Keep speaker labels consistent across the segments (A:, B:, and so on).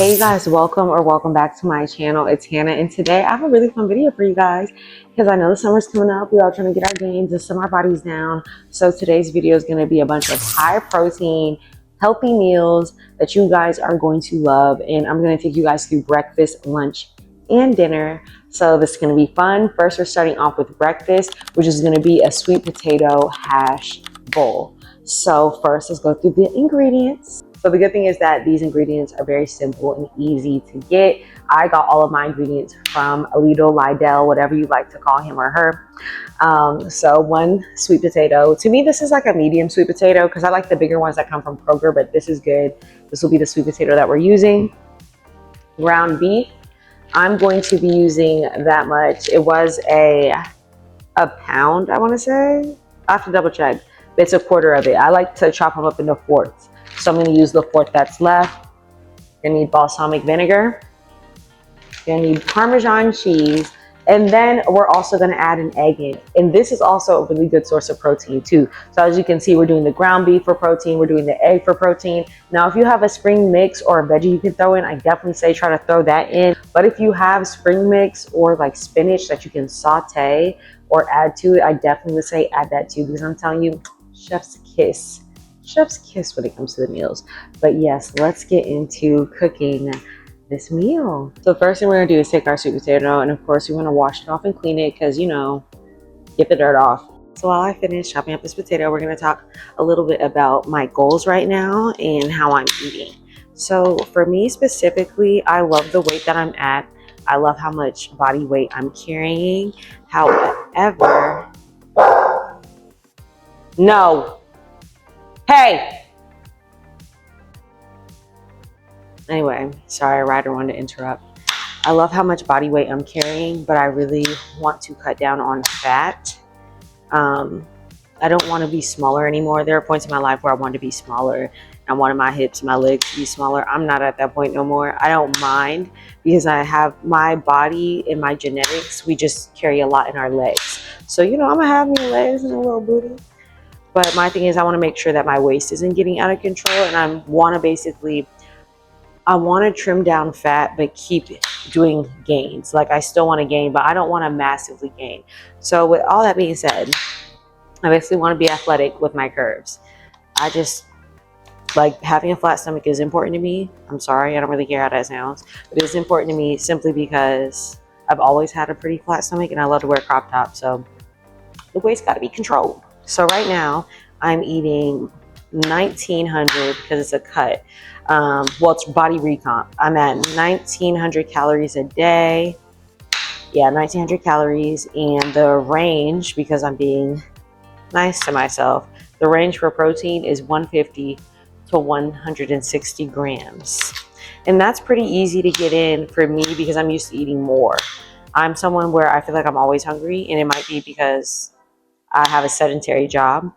A: Hey guys, welcome back to my channel. It's Hannah, and today I have a really fun video for you guys because I know the summer's coming up. We're all trying to get our gains and sum our bodies down. So today's video is going to be a bunch of high protein, healthy meals that you guys are going to love, and I'm going to take you guys through breakfast, lunch, and dinner. So this is going to be fun. First, we're starting off with breakfast, which is going to be a sweet potato hash bowl. So first, let's go through the ingredients. So the good thing is that these ingredients are very simple and easy to get. I got all of my ingredients from Alito, Lidell, whatever you like to call him or her. So one sweet potato. To me, this is like a medium sweet potato because I like the bigger ones that come from Kroger, but this is good. This will be the sweet potato that we're using. Ground beef. I'm going to be using that much. It was a pound, I want to say. I have to double check. But it's a quarter of it. I like to chop them up into fourths. So I'm going to use the fourth that's left. You're going to need balsamic vinegar. You're going to need Parmesan cheese. And then we're also going to add an egg in. And this is also a really good source of protein too. So as you can see, we're doing the ground beef for protein. We're doing the egg for protein. Now, if you have a spring mix or a veggie you can throw in, I definitely say try to throw that in. But if you have spring mix or like spinach that you can saute or add to it, I definitely would say add that too, because I'm telling you, chef's kiss when it comes to the meals. But yes, let's get into cooking this meal. So the first thing we're gonna do is take our sweet potato, and of course we want to wash it off and clean it because, you know, get the dirt off. So while I finish chopping up this potato, we're going to talk a little bit about my goals right now and how I'm eating. So for me specifically, I love the weight that I'm at. I love how much body weight I'm carrying. However, no. Hey! Anyway, sorry, Ryder wanted to interrupt. I love how much body weight I'm carrying, but I really want to cut down on fat. I don't want to be smaller anymore. There are points in my life where I wanted to be smaller. I wanted my hips, my legs to be smaller. I'm not at that point no more. I don't mind because I have my body and my genetics. We just carry a lot in our legs. So, you know, I'm going to have me legs and a little booty. But my thing is I want to make sure that my waist isn't getting out of control. And I want to trim down fat, but keep doing gains. Like I still want to gain, but I don't want to massively gain. So with all that being said, I basically want to be athletic with my curves. I just like having a flat stomach is important to me. I'm sorry, I don't really care how that sounds, but it's important to me simply because I've always had a pretty flat stomach and I love to wear crop tops. So the waist got to be controlled. So right now I'm eating 1900 because it's a cut. Well, it's body recomp. I'm at 1900 calories a day. Yeah, 1900 calories. And the range, because I'm being nice to myself, the range for protein is 150 to 160 grams. And that's pretty easy to get in for me because I'm used to eating more. I'm someone where I feel like I'm always hungry, and it might be because I have a sedentary job.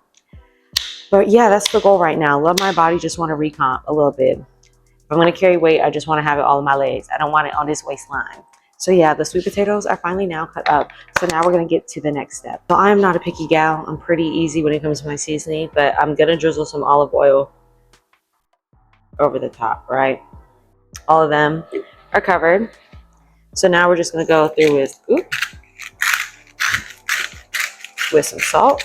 A: But yeah, that's the goal right now. Love my body, just want to recomp a little bit. If I'm going to carry weight, I just want to have it all in my legs. I don't want it on this waistline. So yeah, the sweet potatoes are finally now cut up. So now we're going to get to the next step. So I'm not a picky gal. I'm pretty easy when it comes to my seasoning, but I'm going to drizzle some olive oil over the top, right? All of them are covered. So now we're just going to go through with some salt.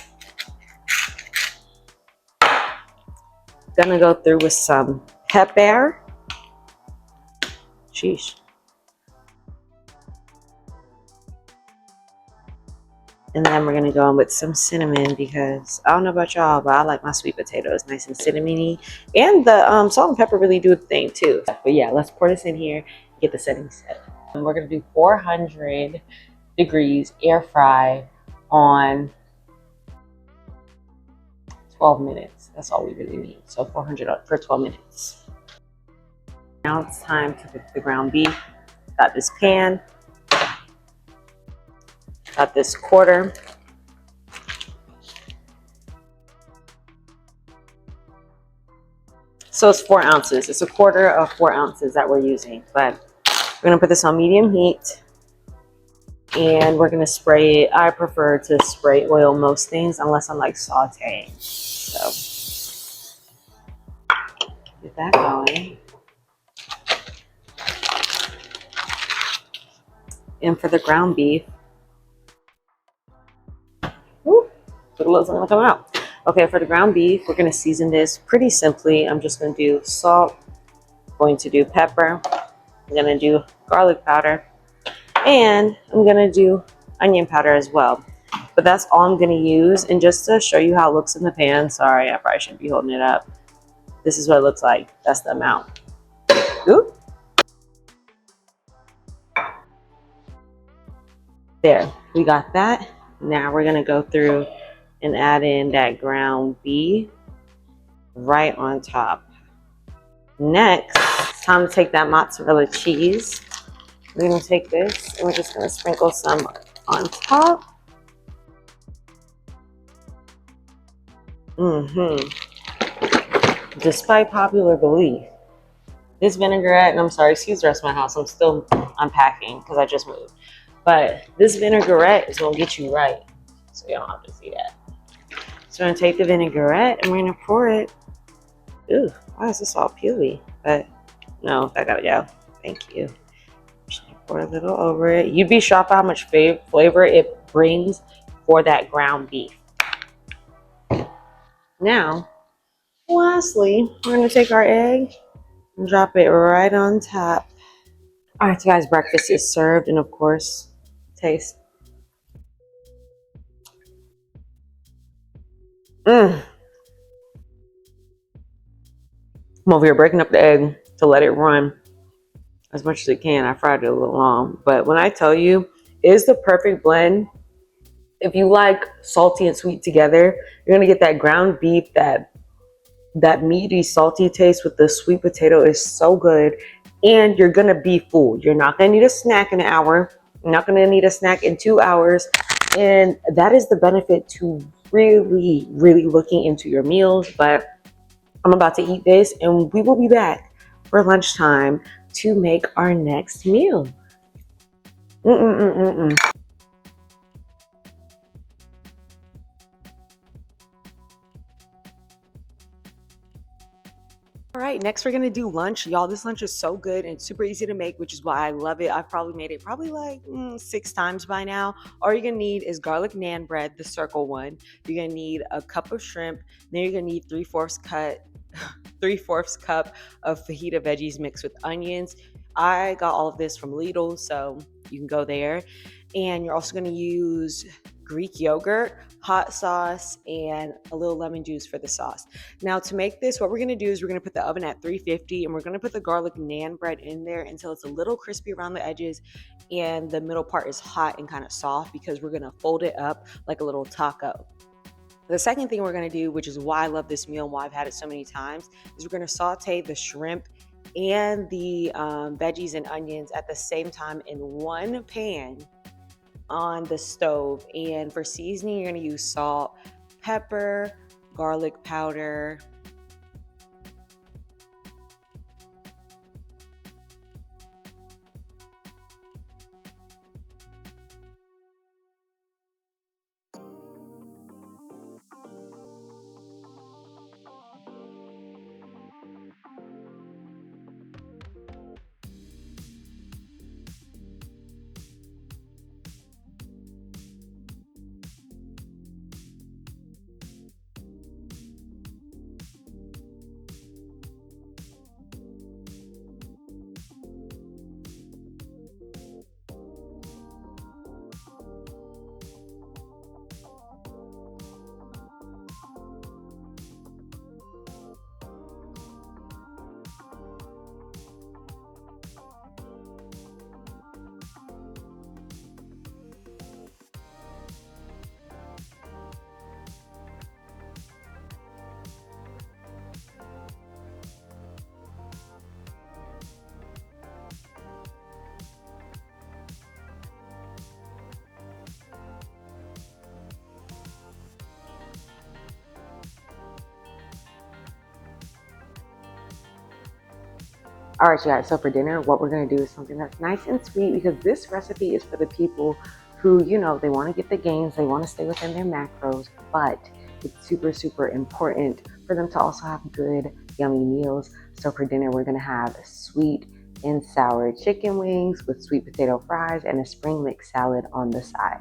A: Gonna go through with some pepper. Sheesh. And then we're gonna go in with some cinnamon because I don't know about y'all, but I like my sweet potatoes nice and cinnamony. And the salt and pepper really do the thing too. But yeah, let's pour this in here, get the settings set. And we're gonna do 400 degrees air fry on 12 minutes. That's all we really need. So 400 for 12 minutes. Now it's time to cook the ground beef. Got this pan. Got this quarter. So it's 4 ounces. It's a quarter of 4 ounces that we're using. But we're gonna put this on medium heat. And we're gonna spray it. I prefer to spray oil most things unless I'm like sauteing. So get that going. And for the ground beef, whoop, look what's gonna come out. Okay, for the ground beef, we're gonna season this pretty simply. I'm just gonna do salt, going to do pepper, I'm gonna do garlic powder, and I'm gonna do onion powder as well. But that's all I'm gonna use. And just to show you how it looks in the pan, sorry, I probably shouldn't be holding it up. This is what it looks like. That's the amount. Oop. There, we got that. Now we're gonna go through and add in that ground beef right on top. Next, it's time to take that mozzarella cheese. We're gonna take this and we're just gonna sprinkle some on top. Despite popular belief, this vinaigrette, and I'm sorry, excuse the rest of my house, I'm still unpacking because I just moved. But this vinaigrette is gonna get you right. So you don't have to see that. So we're gonna take the vinaigrette and we're gonna pour it. Ooh, why is this all peely? But no, that gotta go. Thank you. Just pour a little over it. You'd be shocked how much flavor it brings for that ground beef. Now, lastly, we're gonna take our egg and drop it right on top. All right, so guys, breakfast is served, and of course, taste. I'm over here breaking up the egg to let it run as much as it can. I fried it a little long, but when I tell you, it's the perfect blend. If you like salty and sweet together, you're gonna get that ground beef, that meaty, salty taste with the sweet potato is so good, and you're gonna be full. You're not gonna need a snack in an hour. You're not gonna need a snack in 2 hours, and that is the benefit to really, really looking into your meals. But I'm about to eat this, and we will be back for lunchtime to make our next meal. All right, next we're gonna do lunch. Y'all, this lunch is so good and super easy to make, which is why I love it. I've probably made it like 6 times by now. All you're gonna need is garlic naan bread, the circle one. You're gonna need a cup of shrimp. Then you're gonna need 3/4 cup of fajita veggies mixed with onions. I got all of this from Lidl, so you can go there. And you're also gonna use Greek yogurt, hot sauce, and a little lemon juice for the sauce. Now to make this, what we're gonna do is we're gonna put the oven at 350 and we're gonna put the garlic naan bread in there until it's a little crispy around the edges and the middle part is hot and kind of soft, because we're gonna fold it up like a little taco. The second thing we're gonna do, which is why I love this meal and why I've had it so many times, is we're gonna saute the shrimp and the veggies and onions at the same time in one pan on the stove. And for seasoning, you're gonna use salt, pepper, garlic powder, All right, you guys, so for dinner, what we're gonna do is something that's nice and sweet, because this recipe is for the people who, they wanna get the gains, they wanna stay within their macros, but it's super, super important for them to also have good, yummy meals. So for dinner, we're gonna have sweet and sour chicken wings with sweet potato fries and a spring mix salad on the side.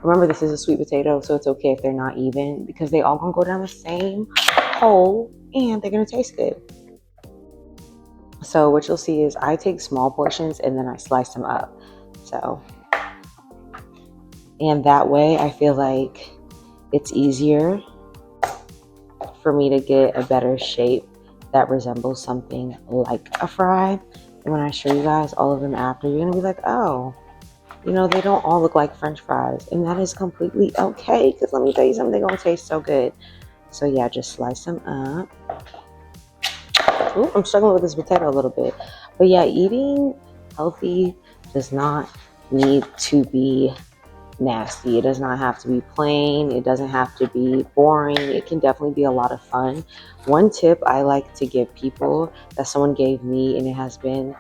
A: Remember, this is a sweet potato, so it's okay if they're not even because they all gonna go down the same hole and they're gonna taste good. So what you'll see is I take small portions and then I slice them up. So, and that way I feel like it's easier for me to get a better shape that resembles something like a fry. And when I show you guys all of them after, you're gonna be like, oh, you know, they don't all look like French fries. And that is completely okay, because let me tell you something, they're gonna taste so good. So yeah, just slice them up. Ooh, I'm struggling with this potato a little bit. But yeah, eating healthy does not need to be nasty. It does not have to be plain. It doesn't have to be boring. It can definitely be a lot of fun. One tip I like to give people that someone gave me, and it has been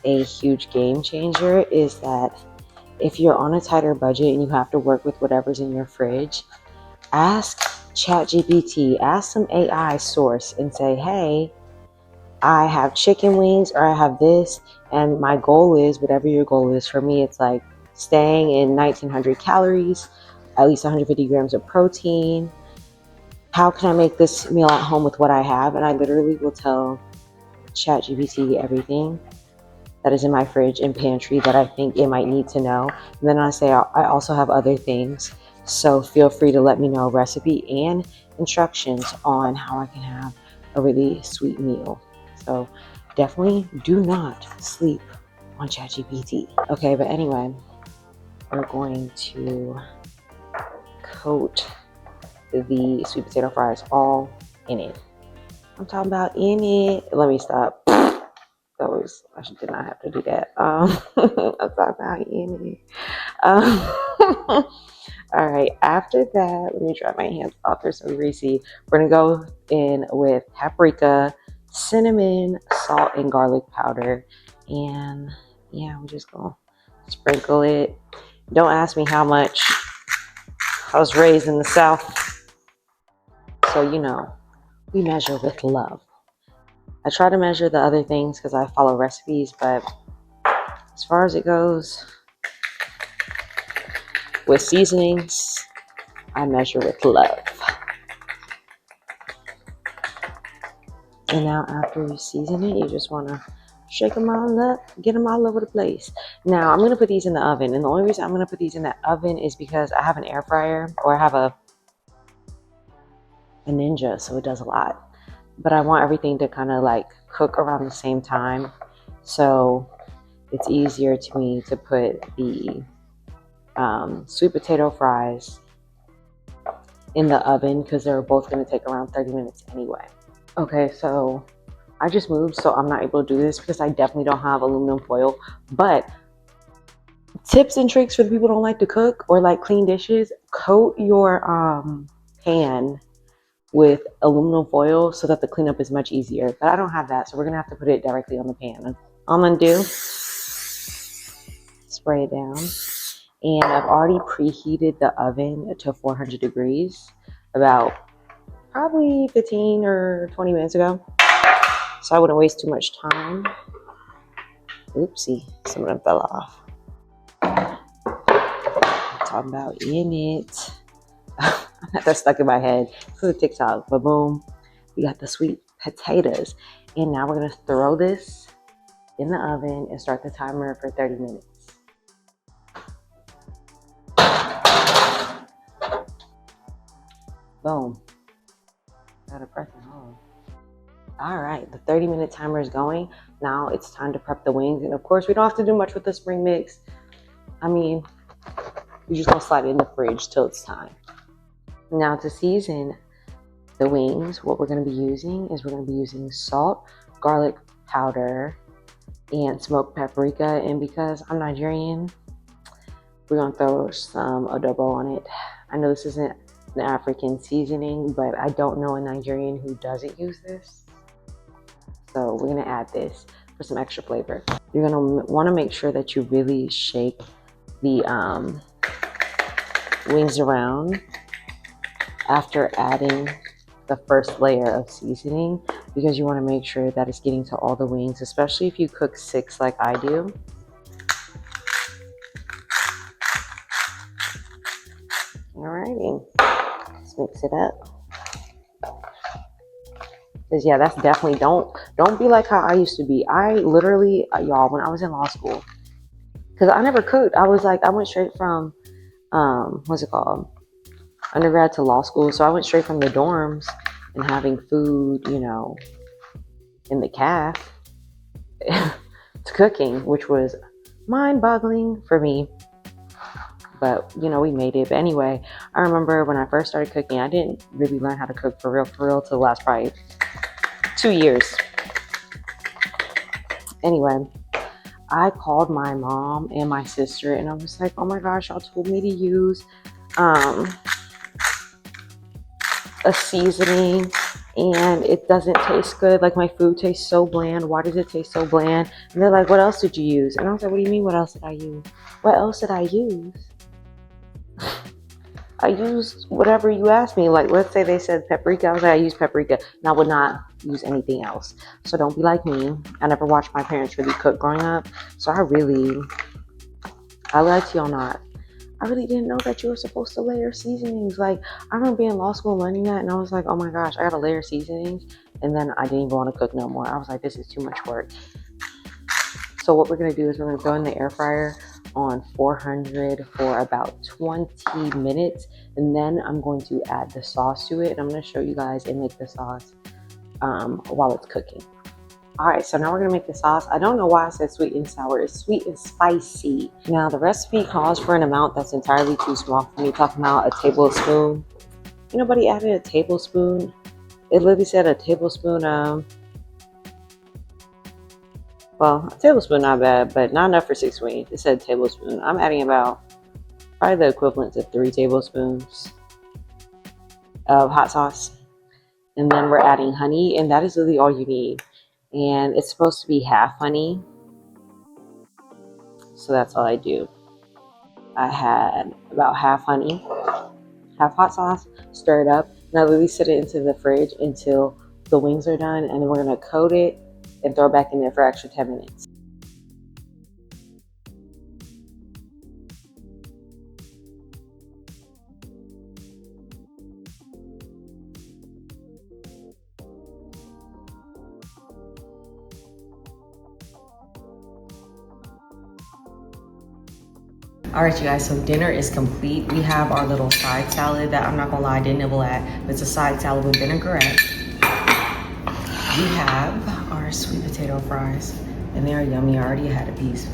A: a huge game changer, is that if you're on a tighter budget and you have to work with whatever's in your fridge, ask ChatGPT, ask some AI source and say, hey, I have chicken wings or I have this, and my goal is whatever your goal is. For me, it's like staying in 1900 calories, at least 150 grams of protein. How can I make this meal at home with what I have? And I literally will tell ChatGPT everything that is in my fridge and pantry that I think it might need to know. And then I say I also have other things, so feel free to let me know recipe and instructions on how I can have a really sweet meal. So definitely do not sleep on ChatGPT. Okay, but anyway, we're going to coat the sweet potato fries all in it. I'm talking about in it. Let me stop. I did not have to do that. I'm talking about in it. All right, after that, let me dry my hands off. They're so greasy. We're gonna go in with paprika, cinnamon, salt, and garlic powder. And yeah, we're just gonna sprinkle it. Don't ask me how much. I was raised in the South, so you know, we measure with love. I try to measure the other things because I follow recipes, but as far as it goes with seasonings, I measure with love. And now after you season it, you just want to shake them all up, get them all over the place. Now I'm going to put these in the oven. And the only reason I'm going to put these in the oven is because I have an air fryer, or I have a Ninja, so it does a lot. But I want everything to kind of like cook around the same time. So it's easier to me to put the sweet potato fries in the oven because they're both going to take around 30 minutes anyway. Okay, so I just moved, so I'm not able to do this because I definitely don't have aluminum foil. But tips and tricks for the people who don't like to cook or like clean dishes: coat your pan with aluminum foil so that the cleanup is much easier. But I don't have that, so we're gonna have to put it directly on the pan. All I'm gonna do, spray it down. And I've already preheated the oven to 400 degrees about probably 15 or 20 minutes ago, so I wouldn't waste too much time. Oopsie, some of them fell off. Talking about in it. I had that stuck in my head for the TikTok, but boom, we got the sweet potatoes. And now we're gonna throw this in the oven and start the timer for 30 minutes. Boom. Gotta press it on. All right, the 30-minute timer is going. Now it's time to prep the wings. And of course, we don't have to do much with the spring mix. I mean, you're just gonna slide it in the fridge till it's time. Now to season the wings, what we're gonna be using is we're gonna be using salt, garlic powder, and smoked paprika. And because I'm Nigerian, we're gonna throw some adobo on it. I know this isn't an African seasoning, but I don't know a Nigerian who doesn't use this. So we're gonna add this for some extra flavor. You're gonna wanna make sure that you really shake the wings around after adding the first layer of seasoning. because you want to make sure that it's getting to all the wings, especially if you cook 6 like I do. Alrighty, let's mix it up. Because yeah, that's definitely, don't be like how I used to be. I literally, y'all, when I was in law school, because I never cooked. I was like, I went straight from what's it called, undergrad to law school. So I went straight from the dorms and having food, you know, in the caf to cooking, which was mind-boggling for me. But you know, we made it. But anyway, I remember when I first started cooking, I didn't really learn how to cook for real till the last probably 2 years. Anyway, I called my mom and my sister and I was like, oh my gosh, y'all told me to use a seasoning and it doesn't taste good. Like, my food tastes so bland. Why does it taste so bland? And they're like, what else did you use? And I was like, what do you mean, what else did I use? What else did I use? I used whatever you asked me. Like, let's say they said paprika. I was like, I used paprika, and I would not use anything else. So don't be like me. I never watched my parents really cook growing up. So I lied to y'all not. I really didn't know that you were supposed to layer seasonings. Like, I remember being in law school learning that, and I was like, oh my gosh, I gotta layer seasonings. And then I didn't even want to cook no more. I was like, this is too much work. So what we're gonna do is we're gonna throw in the air fryer on 400 for about 20 minutes, and then I'm going to add the sauce to it, and I'm going to show you guys and make the sauce while it's cooking. All right, so now we're going to make the sauce. I don't know why I said sweet and sour. It's sweet and spicy. Now the recipe calls for an amount that's entirely too small for me. Talking about a tablespoon. Ain't nobody added a tablespoon. It literally said a tablespoon. Well, a tablespoon not bad, but not enough for 6 wings. It said tablespoon. I'm adding about probably the equivalent to 3 tablespoons of hot sauce. And then we're adding honey, and that is literally all you need. And it's supposed to be half honey. So that's all I do. I had about half honey, half hot sauce, stir it up. Now literally set it into the fridge until the wings are done, and then we're gonna coat it and throw it back in there for extra 10 minutes. All right, you guys, so dinner is complete. We have our little side salad that I'm not gonna lie, I didn't nibble at, but it's a side salad with vinaigrette. We have our sweet potato fries, and they are yummy. I already had a piece.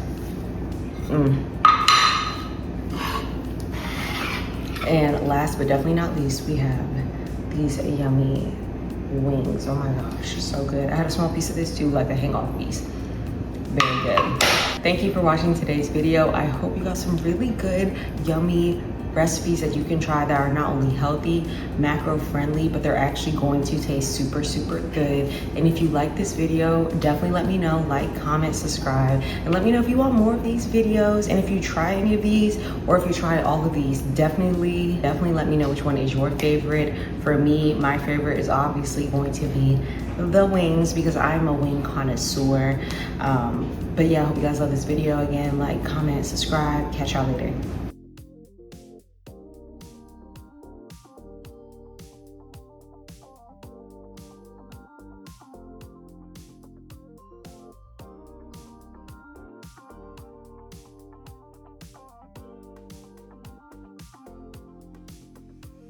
A: And last but definitely not least, we have these yummy wings. Oh my gosh, so good. I had a small piece of this too, like a hang-off piece. Very good. Thank you for watching today's video. I hope you got some really good, yummy recipes that you can try that are not only healthy, macro friendly, but they're actually going to taste super, super good. And if you like this video, definitely let me know, like, comment, subscribe, and let me know if you want more of these videos. And if you try any of these, or if you try all of these, definitely let me know which one is your favorite. For me, my favorite is obviously going to be the wings, because I'm a wing connoisseur. But yeah, I hope you guys love this video. Again, like, comment, subscribe. Catch y'all later.